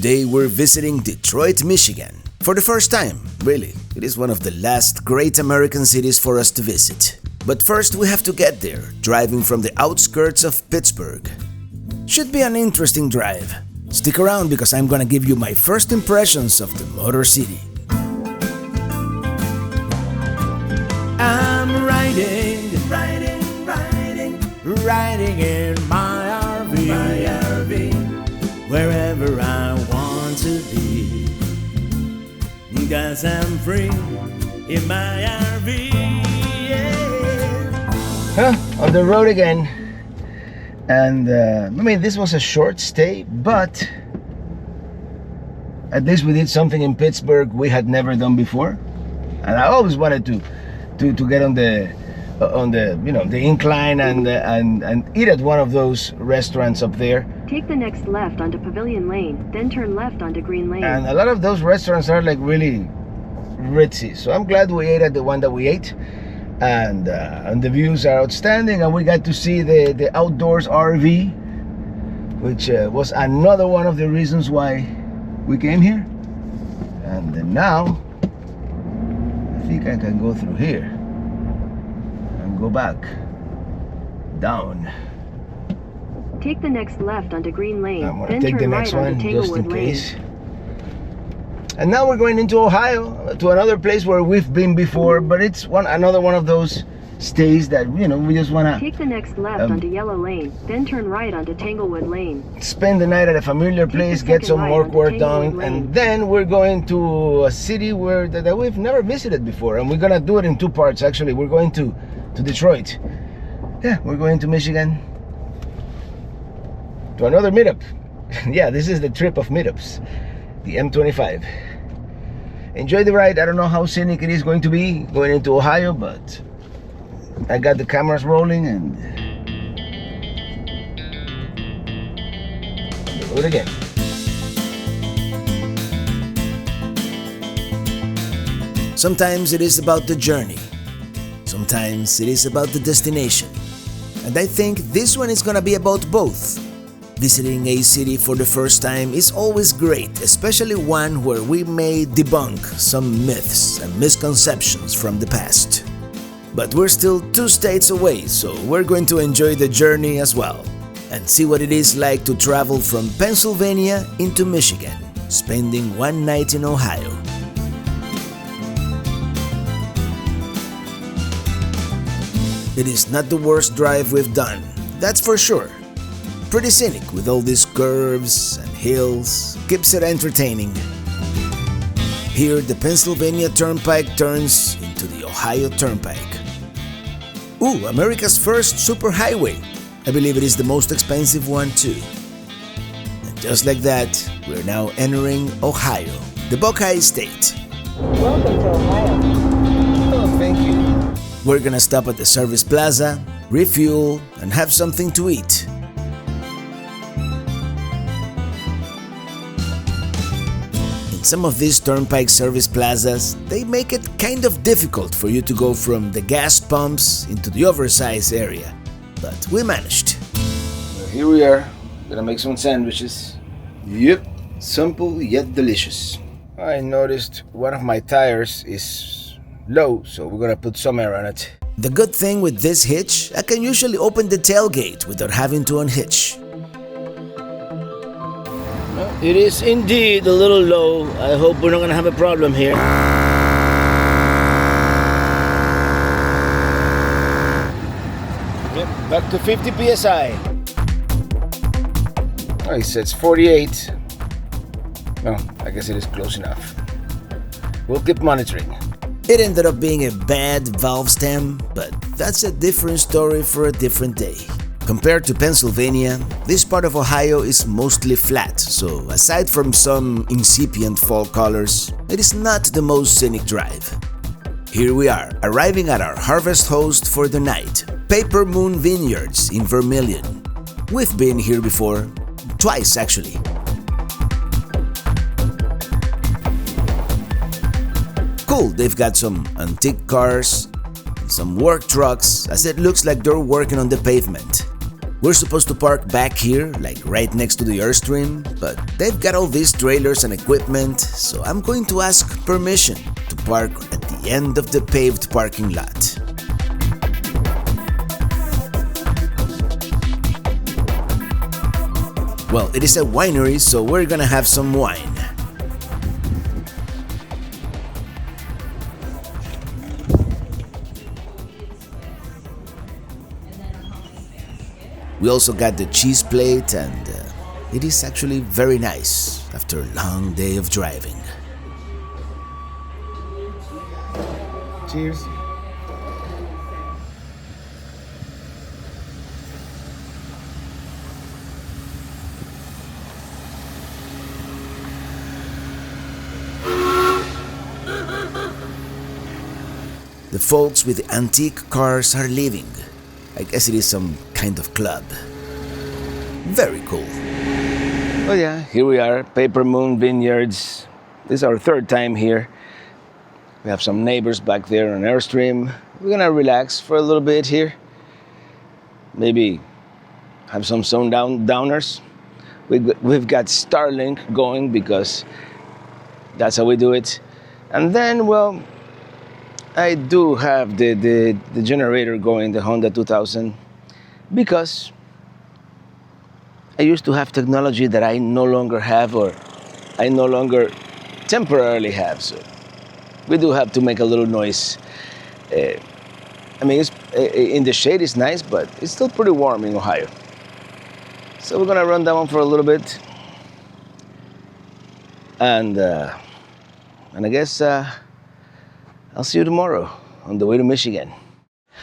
Today we're visiting Detroit, Michigan. For the first time, really. It is one of the last great American cities for us to visit. But first we have to get there, driving from the outskirts of Pittsburgh. Should be an interesting drive. Stick around because I'm gonna give you my first impressions of the Motor City. I'm riding in my RV, wherever I want to be. 'Cause I'm free in my RV. Yeah. On the road again. And this was a short stay, but at least we did something in Pittsburgh we had never done before. And I always wanted to get on the the incline and eat at one of those restaurants up there. Take the next left onto Pavilion Lane, then turn left onto Green Lane. And a lot of those restaurants are like really ritzy, so I'm glad we ate at the one that we ate. And the views are outstanding, and we got to see the outdoors RV, which was another one of the reasons why we came here. And now I think I can go through here and go back down. Take the next left onto Green Lane, I'm gonna then take the turn next right one onto just in Tanglewood Lane. case. And now we're going into Ohio, to another place where we've been before, but it's another one of those stays that we just wanna Take the next left onto Yellow Lane, then turn right onto Tanglewood Lane. spend the night at a familiar place, the get second some right work onto work done, Tanglewood Lane. and then we're going to a city that we've never visited before, and we're gonna do it in two parts. Actually, we're going to Detroit. Yeah, we're going to Michigan to another meetup. Yeah, this is the trip of meetups, the M25. Enjoy the ride. I don't know how scenic it is going to be going into Ohio, but I got the cameras rolling and do it again. Sometimes it is about the journey. Sometimes it is about the destination. And I think this one is gonna be about both. Visiting a city for the first time is always great, especially one where we may debunk some myths and misconceptions from the past. But we're still 2 states away, so we're going to enjoy the journey as well and see what it is like to travel from Pennsylvania into Michigan, spending one night in Ohio. It is not the worst drive we've done, that's for sure. Pretty scenic with all these curves and hills, keeps it entertaining. Here the Pennsylvania Turnpike turns into the Ohio Turnpike. Ooh, America's first superhighway. I believe it is the most expensive one too. And just like that, we're now entering Ohio, the Buckeye State. Welcome to Ohio. Oh, thank you. We're gonna stop at the service plaza, refuel, and have something to eat. Some of these turnpike service plazas, they make it kind of difficult for you to go from the gas pumps into the oversized area, but we managed. Well, here we are, gonna make some sandwiches. Yep, simple yet delicious. I noticed one of my tires is low, so we're gonna put some air on it. The good thing with this hitch, I can usually open the tailgate without having to unhitch. It is indeed a little low. I hope we're not gonna have a problem here. Yep, back to 50 psi. Oh, he says 48. No, I guess it is close enough. We'll keep monitoring. It ended up being a bad valve stem, but that's a different story for a different day. Compared to Pennsylvania, this part of Ohio is mostly flat, so aside from some incipient fall colors, it is not the most scenic drive. Here we are, arriving at our harvest host for the night, Paper Moon Vineyards in Vermilion. We've been here before, twice actually. Cool, they've got some antique cars and some work trucks, as it looks like they're working on the pavement. We're supposed to park back here, like right next to the Airstream, but they've got all these trailers and equipment, so I'm going to ask permission to park at the end of the paved parking lot. Well, it is a winery, so we're gonna have some wine. We also got the cheese plate, and it is actually very nice after a long day of driving. Cheers. The folks with the antique cars are leaving. I guess it is some kind of club. Very cool. Oh yeah, here we are, Paper Moon Vineyards. This is our third time here. We have some neighbors back there on Airstream. We're gonna relax for a little bit here. Maybe have some downers. We've got Starlink going because that's how we do it. And then, well, I do have the generator going, the Honda 2000, because I used to have technology that I no longer have, or I no longer temporarily have. So we do have to make a little noise. I mean, in the shade it's nice, but it's still pretty warm in Ohio. So we're gonna run that one for a little bit, and I guess I'll see you tomorrow on the way to Michigan.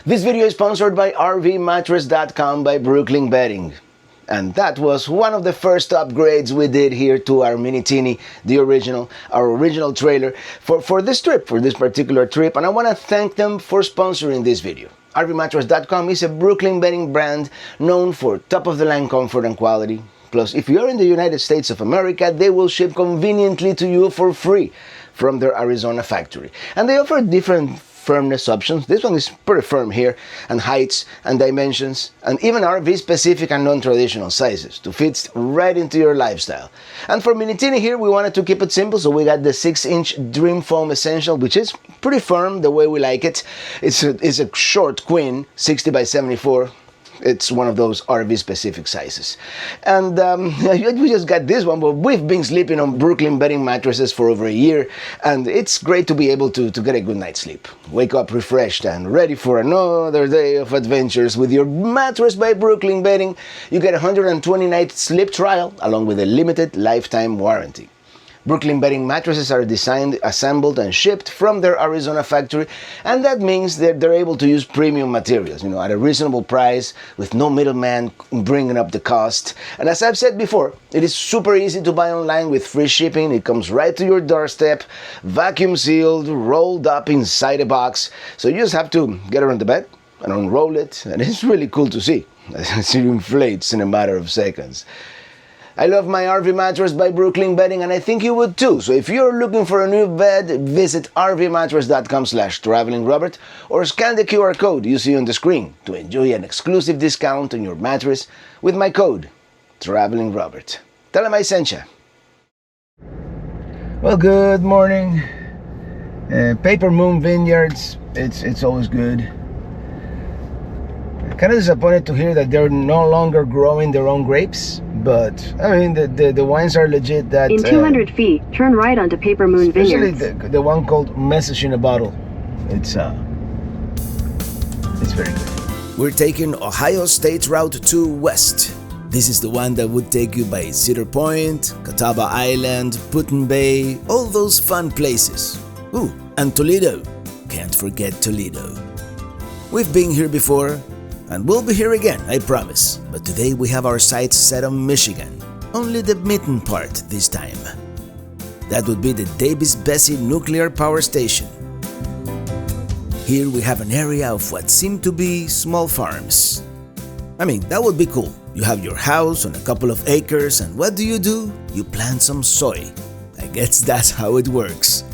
This video is sponsored by RVmattress.com by Brooklyn Bedding. And that was one of the first upgrades we did here to our Mini Teeny, our original trailer for this trip, for this particular trip. And I want to thank them for sponsoring this video. RVmattress.com is a Brooklyn bedding brand known for top-of-the-line comfort and quality. Plus, if you're in the United States of America, they will ship conveniently to you for free from their Arizona factory. And they offer different firmness options. This one is pretty firm here, and heights and dimensions, and even RV specific and non-traditional sizes to fit right into your lifestyle. And for Mini Teeny here, we wanted to keep it simple, so we got the 6-inch Dream Foam Essential, which is pretty firm the way we like it. It's a short queen, 60 by 74. It's one of those RV specific sizes. And we just got this one, but we've been sleeping on Brooklyn bedding mattresses for over a year, and it's great to be able to get a good night's sleep. Wake up refreshed and ready for another day of adventures with your Mattress by Brooklyn Bedding. You get a 120-night sleep trial along with a limited lifetime warranty. Brooklyn bedding mattresses are designed, assembled, and shipped from their Arizona factory, and that means that they're able to use premium materials, at a reasonable price, with no middleman bringing up the cost. And as I've said before, it is super easy to buy online with free shipping. It comes right to your doorstep, vacuum sealed, rolled up inside a box. So you just have to get it on the bed and unroll it, and it's really cool to see as it inflates in a matter of seconds. I love my RV mattress by Brooklyn Bedding, and I think you would too. So if you're looking for a new bed, visit rvmattress.com/travelingrobert or scan the QR code you see on the screen to enjoy an exclusive discount on your mattress with my code, TravelingRobert. Tell him I sent you. Well, good morning. Paper Moon Vineyards, it's always good. Kind of disappointed to hear that they're no longer growing their own grapes, but I mean the wines are legit. That in 200 feet, turn right onto Paper Moon Vineyards. Especially the one called Message in a Bottle. It's very good. We're taking Ohio State Route 2 west. This is the one that would take you by Cedar Point, Catawba Island, Put-in Bay, all those fun places. Ooh, and Toledo. Can't forget Toledo. We've been here before, and we'll be here again, I promise. But today we have our sights set on Michigan. Only the mitten part this time. That would be the Davis-Besse Nuclear Power Station. Here we have an area of what seem to be small farms. I mean, that would be cool. You have your house on a couple of acres, and what do? You plant some soy. I guess that's how it works.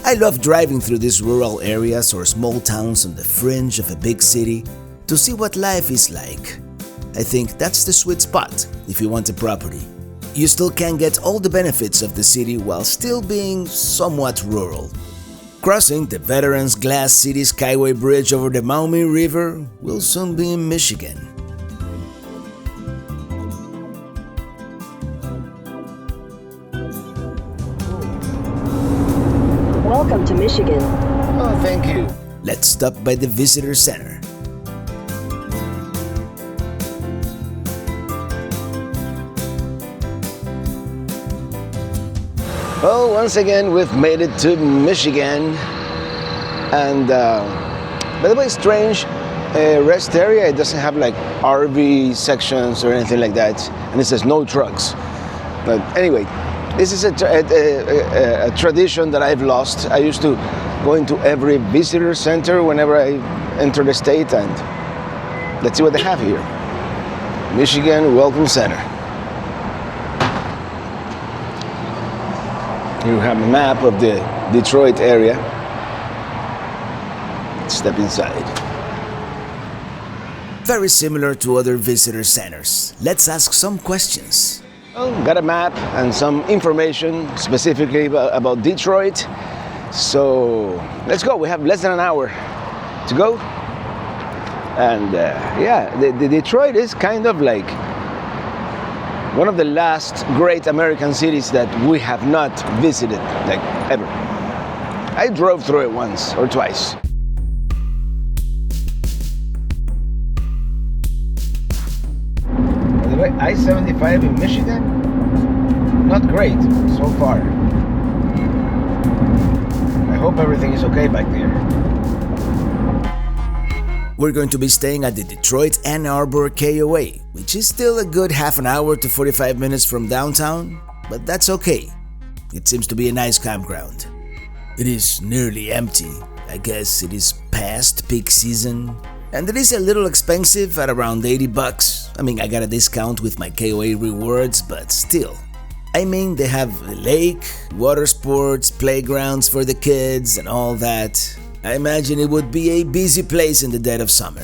I love driving through these rural areas or small towns on the fringe of a big city to see what life is like. I think that's the sweet spot if you want a property. You still can get all the benefits of the city while still being somewhat rural. Crossing the Veterans Glass City Skyway Bridge over the Maumee River will soon be in Michigan. Welcome to Michigan. Oh, thank you. Let's stop by the Visitor Center. Well, once again, we've made it to Michigan. And by the way, strange rest area. It doesn't have like RV sections or anything like that. And it says no trucks. But anyway, this is a tradition that I've lost. I used to go into every visitor center whenever I enter the state, and let's see what they have here. Michigan Welcome Center. You have a map of the Detroit area. Let's step inside. Very similar to other visitor centers. Let's ask some questions. Well, got a map and some information specifically about Detroit. So let's go. We have less than an hour to go. And yeah, the Detroit is kind of like one of the last great American cities that we have not visited, like ever. I drove through it once or twice. By the way, I-75 in Michigan, not great so far. I hope everything is okay back there. We're going to be staying at the Detroit Ann Arbor KOA, which is still a good half an hour to 45 minutes from downtown, but that's okay. It seems to be a nice campground. It is nearly empty. I guess it is past peak season. And it is a little expensive at around $80. I mean, I got a discount with my KOA rewards, but still. I mean, they have a lake, water sports, playgrounds for the kids and all that. I imagine it would be a busy place in the dead of summer.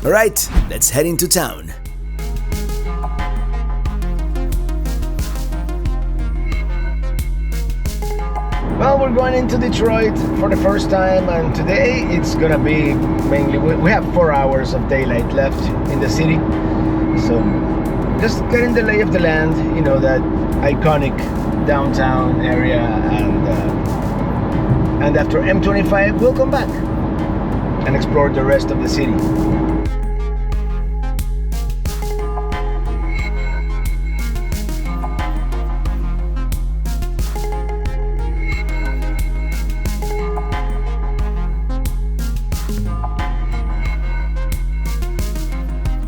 Alright, let's head into town. Well, we're going into Detroit for the first time, and today it's gonna be mainly, we have 4 hours of daylight left in the city. So just getting the lay of the land, you know, that iconic downtown area, and after M25 we'll come back and explore the rest of the city.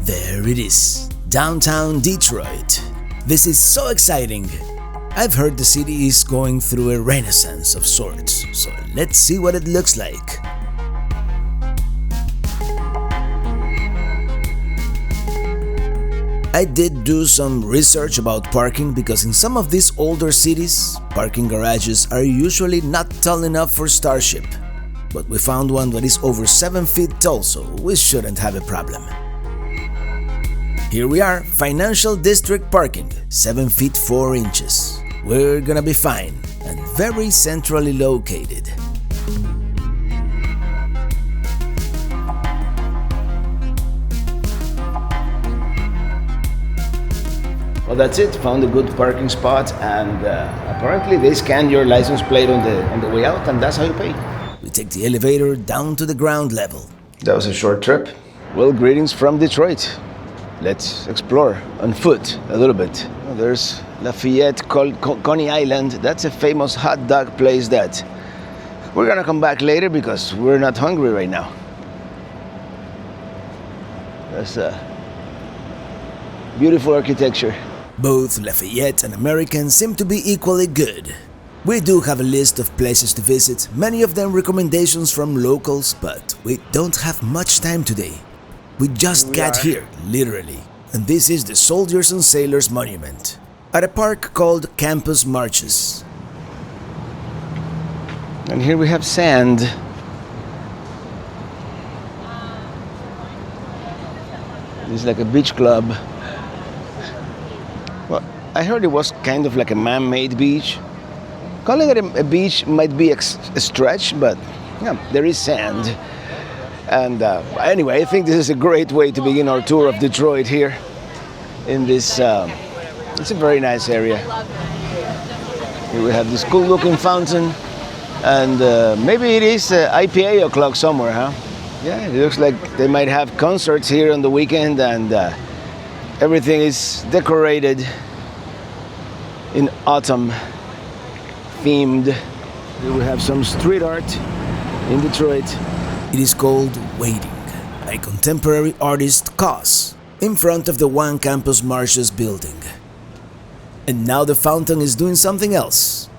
There it is, downtown Detroit. This is so exciting. I've heard the city is going through a renaissance of sorts, so let's see what it looks like. I did do some research about parking because in some of these older cities, parking garages are usually not tall enough for Starship. But we found one that is over 7 feet tall, so we shouldn't have a problem. Here we are, Financial District parking, 7 feet 4 inches. We're gonna be fine, and very centrally located. Well, that's it. Found a good parking spot, and apparently they scan your license plate on the way out, and that's how you pay. We take the elevator down to the ground level. That was a short trip. Well, greetings from Detroit. Let's explore on foot a little bit. Well, there's Lafayette, Coney Island. That's a famous hot dog place that we're gonna come back later because we're not hungry right now. That's beautiful architecture. Both Lafayette and American seem to be equally good. We do have a list of places to visit, many of them recommendations from locals, but we don't have much time today. We just got here, literally, and this is the Soldiers and Sailors Monument, at a park called Campus Martius. And here we have sand. It's like a beach club. Well, I heard it was kind of like a man-made beach. Calling it a beach might be a stretch, but yeah, there is sand. And anyway, I think this is a great way to begin our tour of Detroit here in this, it's a very nice area. Here we have this cool-looking fountain, and maybe it is IPA o'clock somewhere, huh? Yeah, it looks like they might have concerts here on the weekend, and everything is decorated in autumn themed. Here we have some street art in Detroit. It is called Waiting by contemporary artist KOS in front of the One Campus Martius building. And now the fountain is doing something else.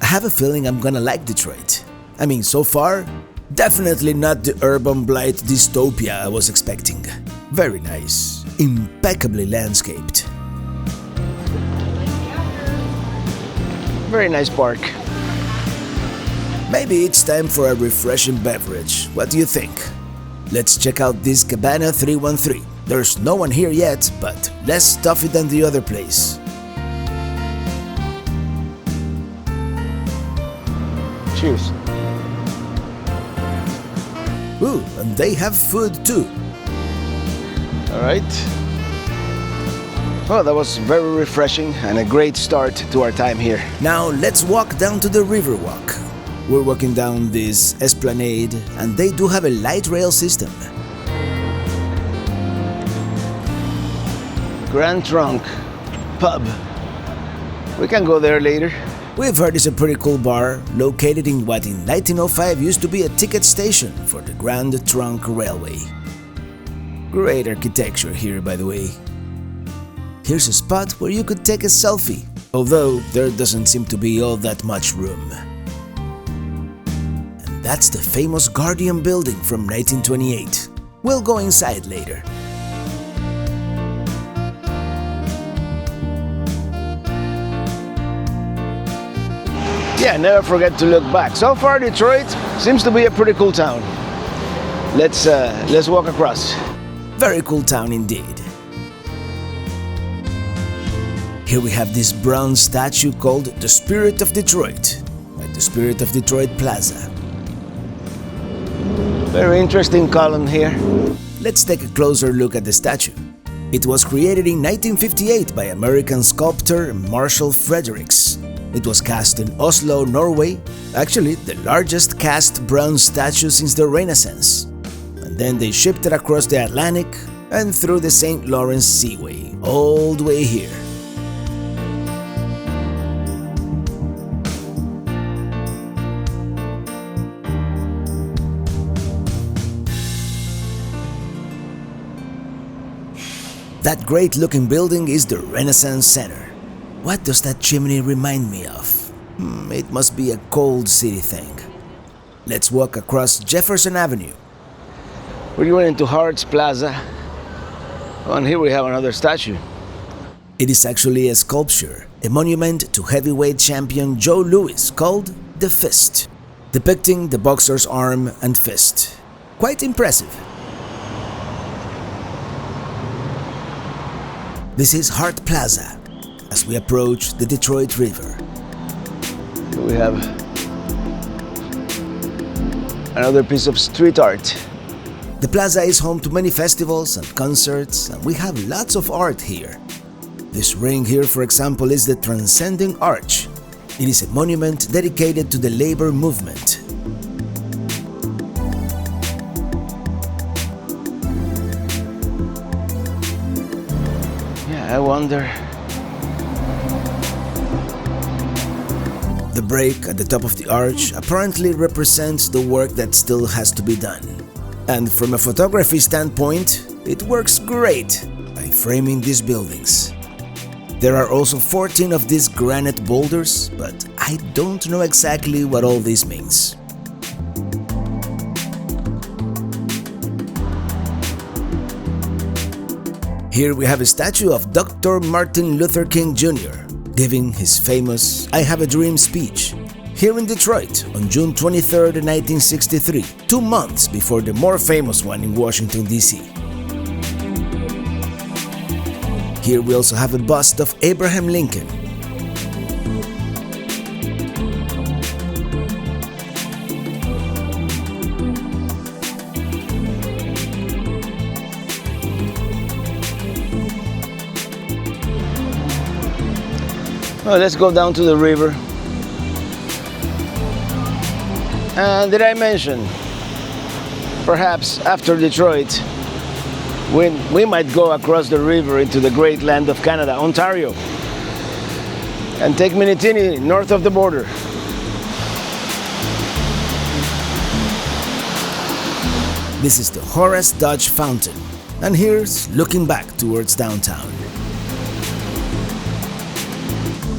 I have a feeling I'm gonna like Detroit. I mean, so far, definitely not the urban blight dystopia I was expecting. Very nice, impeccably landscaped. Very nice park. Maybe it's time for a refreshing beverage. What do you think? Let's check out this Cabana 313. There's no one here yet, but less stuffy than the other place. Cheers. Ooh, and they have food too. All right. Well, that was very refreshing and a great start to our time here. Now let's walk down to the Riverwalk. We're walking down this esplanade, and they do have a light rail system. Grand Trunk Pub. We can go there later. We've heard it's a pretty cool bar located in what in 1905 used to be a ticket station for the Grand Trunk Railway. Great architecture here, by the way. Here's a spot where you could take a selfie, although there doesn't seem to be all that much room. And that's the famous Guardian building from 1928. We'll go inside later. Yeah, never forget to look back. So far, Detroit seems to be a pretty cool town. Let's walk across. Very cool town indeed. Here we have this bronze statue called the Spirit of Detroit at the Spirit of Detroit Plaza. Very interesting column here. Let's take a closer look at the statue. It was created in 1958 by American sculptor Marshall Fredericks. It was cast in Oslo, Norway, actually the largest cast bronze statue since the Renaissance. And then they shipped it across the Atlantic and through the St. Lawrence Seaway, all the way here. That great-looking building is the Renaissance Center. What does that chimney remind me of? It must be a cold city thing. Let's walk across Jefferson Avenue. We're going into Hart Plaza. Oh, and here we have another statue. It is actually a sculpture, a monument to heavyweight champion Joe Louis called The Fist, depicting the boxer's arm and fist. Quite impressive. This is Hart Plaza as we approach the Detroit River. Here we have another piece of street art. The plaza is home to many festivals and concerts, and we have lots of art here. This ring here, for example, is the Transcending Arch. It is a monument dedicated to the labor movement. Yeah, I wonder. The break at the top of the arch apparently represents the work that still has to be done. And from a photography standpoint, it works great by framing these buildings. There are also 14 of these granite boulders, but I don't know exactly what all this means. Here we have a statue of Dr. Martin Luther King Jr. giving his famous "I Have a Dream" speech here in Detroit on June 23, 1963, 2 months before the more famous one in Washington, D.C. Here we also have a bust of Abraham Lincoln. Well, let's go down to the river. And did I mention, perhaps after Detroit, we might go across the river into the great land of Canada, Ontario, and take Minitini north of the border. This is the Horace Dodge Fountain, and here's looking back towards downtown.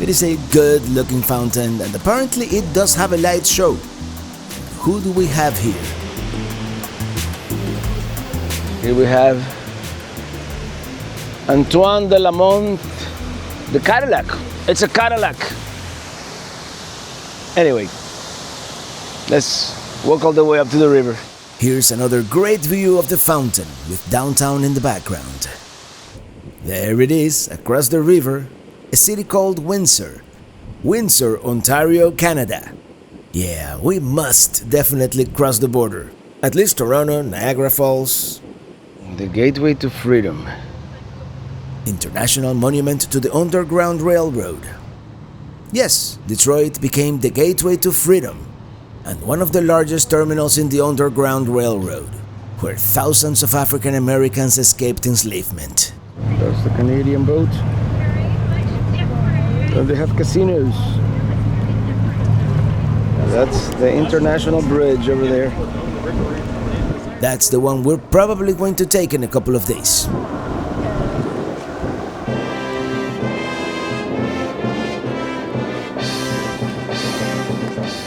It is a good-looking fountain, and apparently it does have a light show. Who do we have here? Here we have Antoine de Lamont, the Cadillac. It's a Cadillac. Anyway, let's walk all the way up to the river. Here's another great view of the fountain with downtown in the background. There it is, across the river, a city called Windsor. Windsor, Ontario, Canada. Yeah, we must definitely cross the border. At least Toronto, Niagara Falls. The gateway to freedom. International monument to the Underground Railroad. Yes, Detroit became the gateway to freedom and one of the largest terminals in the Underground Railroad, where thousands of African Americans escaped enslavement. That's the Canadian boat. And they have casinos. That's the International Bridge over there. That's the one we're probably going to take in a couple of days.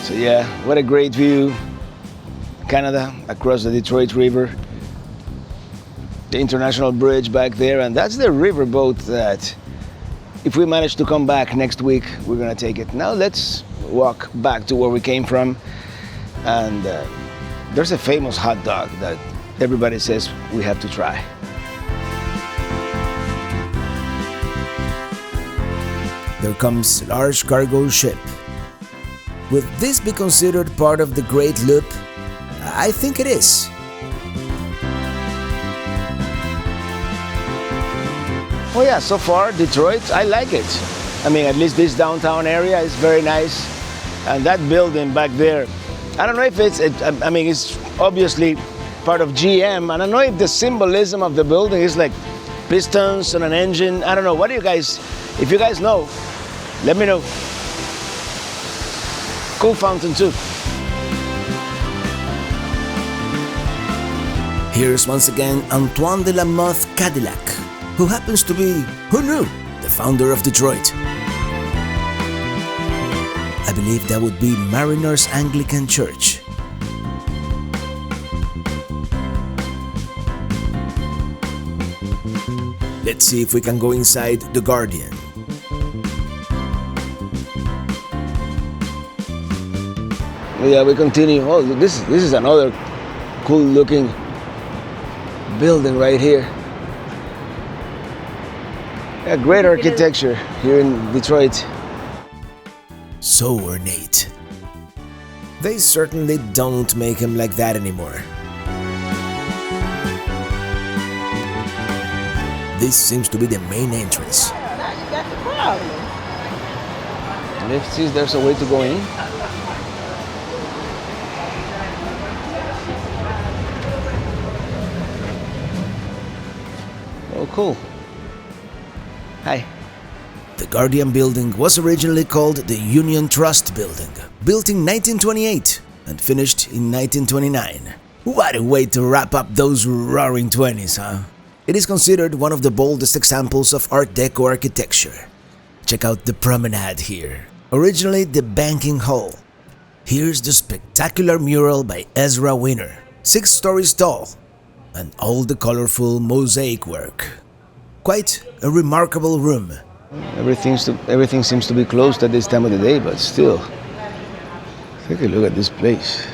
So yeah, what a great view. Canada across the Detroit River. The International Bridge back there, and that's the riverboat that, if we manage to come back next week, we're gonna take it. Now let's walk back to where we came from, and there's a famous hot dog that everybody says we have to try. There comes a large cargo ship. Would this be considered part of the Great Loop? I think it is. Oh yeah, so far Detroit, I like it. I mean, at least this downtown area is very nice. And that building back there, I don't know if it's obviously part of GM. I don't know if the symbolism of the building is like pistons and an engine. I don't know. What do you guys, if you guys know, let me know. Cool fountain too. Here's once again Antoine de Lamothe Cadillac, who happens to be, who knew, the founder of Detroit. I believe that would be Mariners Anglican Church. Let's see if we can go inside the Guardian. Yeah, we continue. Oh, this is another cool looking building right here. Yeah, great architecture here in Detroit. So ornate. They certainly don't make him like that anymore. This seems to be the main entrance. Now you got the problem. Let's see if there's a way to go in. Oh, cool. Hi. The Guardian building was originally called the Union Trust Building, built in 1928 and finished in 1929. What a way to wrap up those roaring 20s, huh? It is considered one of the boldest examples of Art Deco architecture. Check out the promenade here, originally the banking hall. Here's the spectacular mural by Ezra Wiener, 6 stories tall, and all the colorful mosaic work. Quite a remarkable room. Everything seems to be closed at this time of the day, but still, take a look at this place.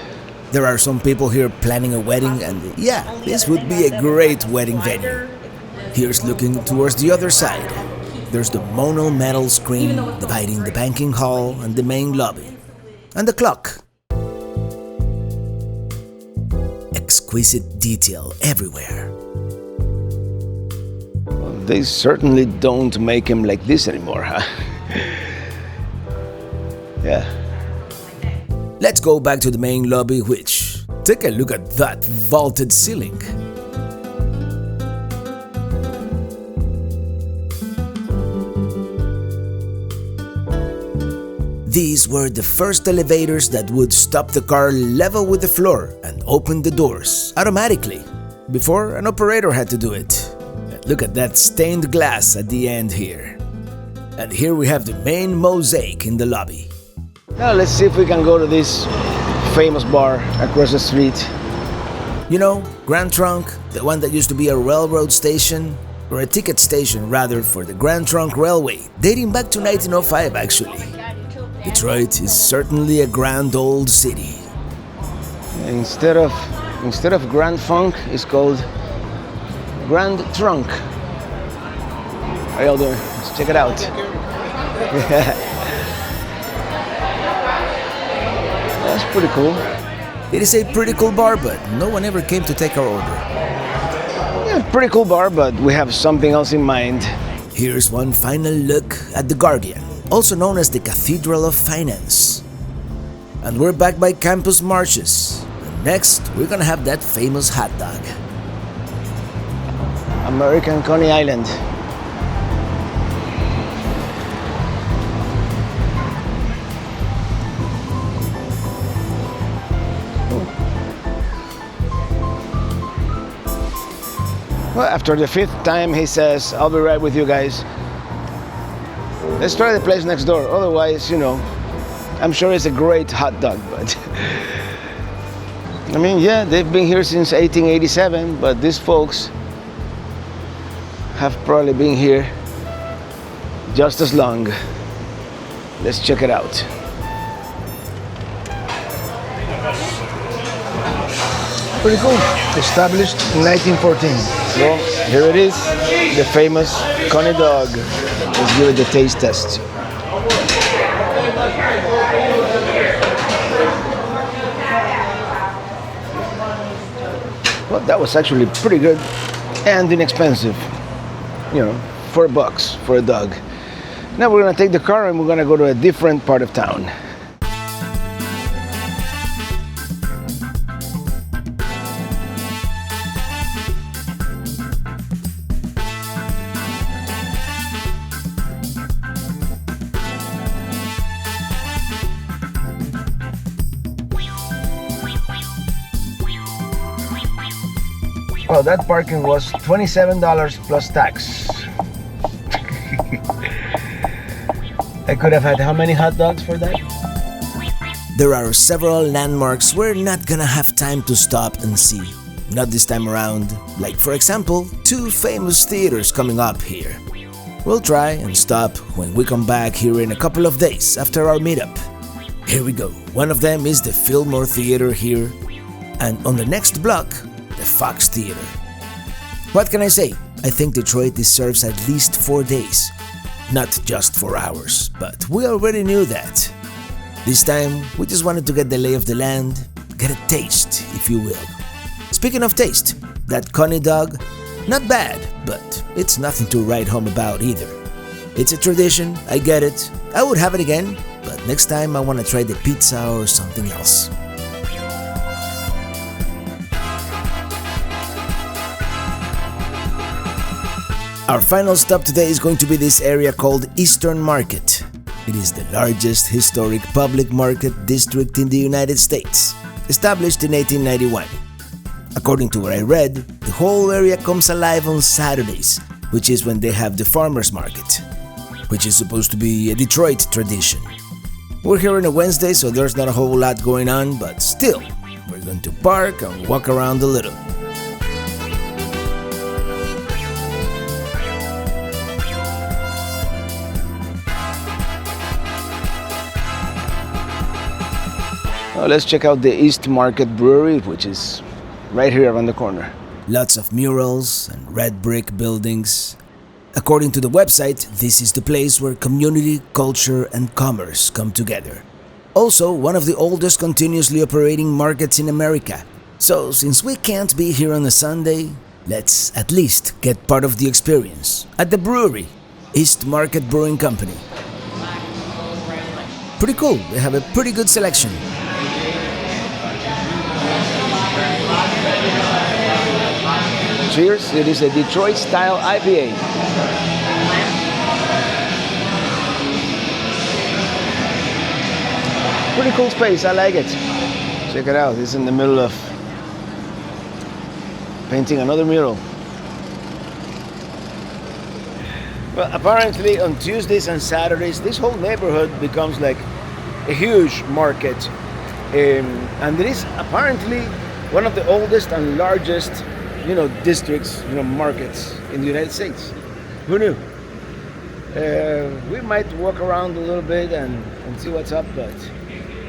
There are some people here planning a wedding, and yeah, this would be a great wedding venue. Here's looking towards the other side. There's the mono metal screen dividing the banking hall and the main lobby. And the clock. Exquisite detail everywhere. Well, they certainly don't make him like this anymore, huh? Yeah. Let's go back to the main lobby, which, take a look at that vaulted ceiling. These were the first elevators that would stop the car level with the floor and open the doors automatically. Before, an operator had to do it. Look at that stained glass at the end here. And here we have the main mosaic in the lobby. Now let's see if we can go to this famous bar across the street. You know, Grand Trunk, the one that used to be a railroad station, or a ticket station rather, for the Grand Trunk Railway, dating back to 1905 actually. Detroit is certainly a grand old city. Instead of Grand Funk, it's called Grand Trunk. How y'all doing? Let's check it out. That's pretty cool. It is a pretty cool bar, but no one ever came to take our order. Yeah, pretty cool bar, but we have something else in mind. Here's one final look at the Guardian, also known as the Cathedral of Finance. And we're back by Campus Martius. And next, we're gonna have that famous hot dog. American Coney Island. Well, after the 5th time, he says, I'll be right with you guys. Let's try the place next door. Otherwise, you know, I'm sure it's a great hot dog, but I mean, yeah, they've been here since 1887, but these folks have probably been here just as long. Let's check it out. Pretty cool. Established in 1914. Well, here it is, the famous Coney Dog. Let's give it the taste test. Well, that was actually pretty good and inexpensive. You know, $4 for a dog. Now we're gonna take the car and we're gonna go to a different part of town. Well, that parking was $27 plus tax. I could have had how many hot dogs for that? There are several landmarks we're not gonna have time to stop and see. Not this time around. Like, for example, 2 famous theaters coming up here. We'll try and stop when we come back here in a couple of days after our meetup. Here we go. One of them is the Fillmore Theater here, and on the next block, the Fox Theater. What can I say? I think Detroit deserves at least 4 days. Not just 4 hours, but we already knew that. This time, we just wanted to get the lay of the land, get a taste, if you will. Speaking of taste, that Coney Dog, not bad, but it's nothing to write home about either. It's a tradition, I get it, I would have it again, but next time I want to try the pizza or something else. Our final stop today is going to be this area called Eastern Market. It is the largest historic public market district in the United States, established in 1891. According to what I read, the whole area comes alive on Saturdays, which is when they have the farmers market, which is supposed to be a Detroit tradition. We're here on a Wednesday, so there's not a whole lot going on, but still, we're going to park and walk around a little. Now let's check out the East Market Brewery, which is right here around the corner. Lots of murals and red brick buildings. According to the website, this is the place where community, culture, and commerce come together. Also, one of the oldest continuously operating markets in America. So, since we can't be here on a Sunday, let's at least get part of the experience at the brewery, East Market Brewing Company. Pretty cool, they have a pretty good selection. Cheers, it is a Detroit-style IPA. Pretty cool space, I like it. Check it out, it's in the middle of painting another mural. Well, apparently on Tuesdays and Saturdays, this whole neighborhood becomes like a huge market. And it is apparently one of the oldest and largest, districts, markets in the United States. Who knew? We might walk around a little bit and see what's up, but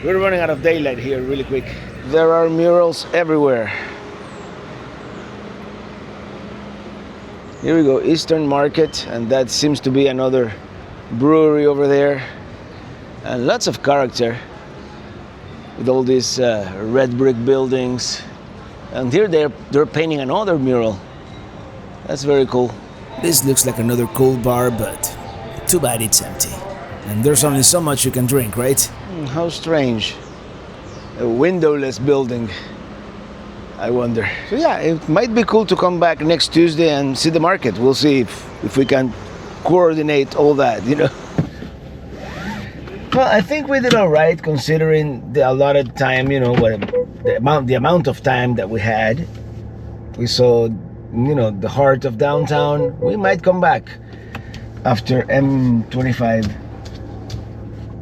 we're running out of daylight here really quick. There are murals everywhere. Here we go, Eastern Market, and that seems to be another brewery over there. And lots of character with all these red brick buildings. And here they're painting another mural. That's very cool. This looks like another cool bar, but too bad it's empty. And there's only so much you can drink, right? How strange. A windowless building. I wonder. So yeah, it might be cool to come back next Tuesday and see the market. We'll see if we can coordinate all that, Well, I think we did all right considering the allotted time, the amount of time that we had. We saw, the heart of downtown. We might come back after M25.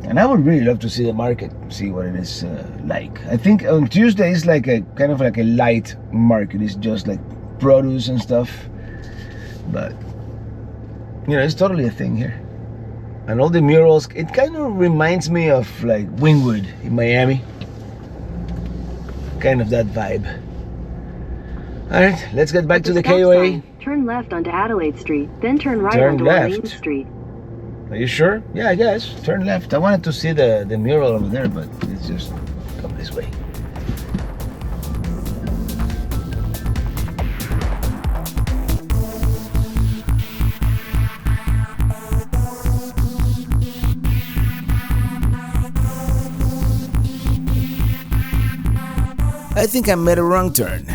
And I would really love to see the market, see what it is like. I think on Tuesday is like a kind of like a light market. It's just like produce and stuff. But, it's totally a thing here. And all the murals, it kind of reminds me of like Wynwood in Miami. Kind of that vibe. All right, let's get back to the KOA. Turn left onto Adelaide Street, then turn right Turn onto left. Orleans Street. Are you sure? Yeah, I guess. Turn left. I wanted to see the mural over there, but it's just come this way. I think I made a wrong turn.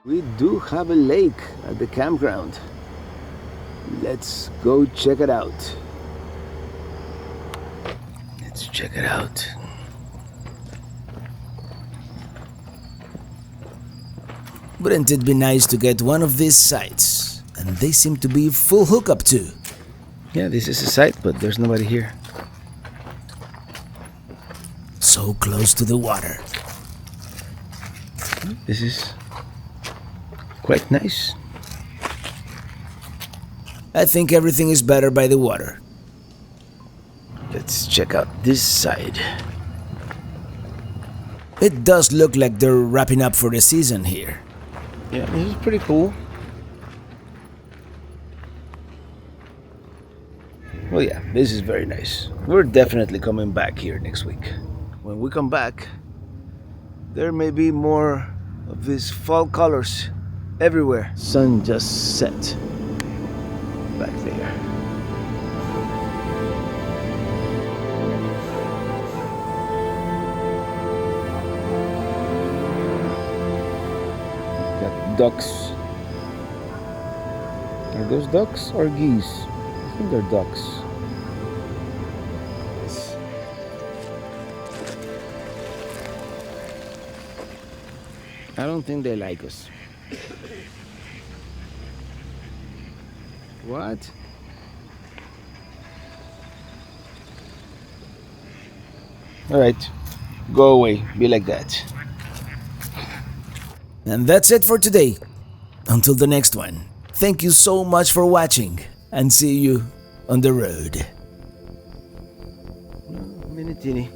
We do have a lake at the campground. Let's go check it out. Let's check it out. Wouldn't it be nice to get one of these sites? And they seem to be full hookup too. Yeah, this is a site, but there's nobody here. So close to the water. This is quite nice. I think everything is better by the water. Let's check out this side. It does look like they're wrapping up for the season here. Yeah, this is pretty cool. Well, yeah, this is very nice. We're definitely coming back here next week. When we come back, there may be more of these fall colors everywhere. Sun just set back there. Got ducks. Are those ducks or geese? I think they're ducks. Yes. I don't think they like us. What? Alright, go away, be like that. And that's it for today. Until the next one. Thank you so much for watching, and see you on the road. Minutini.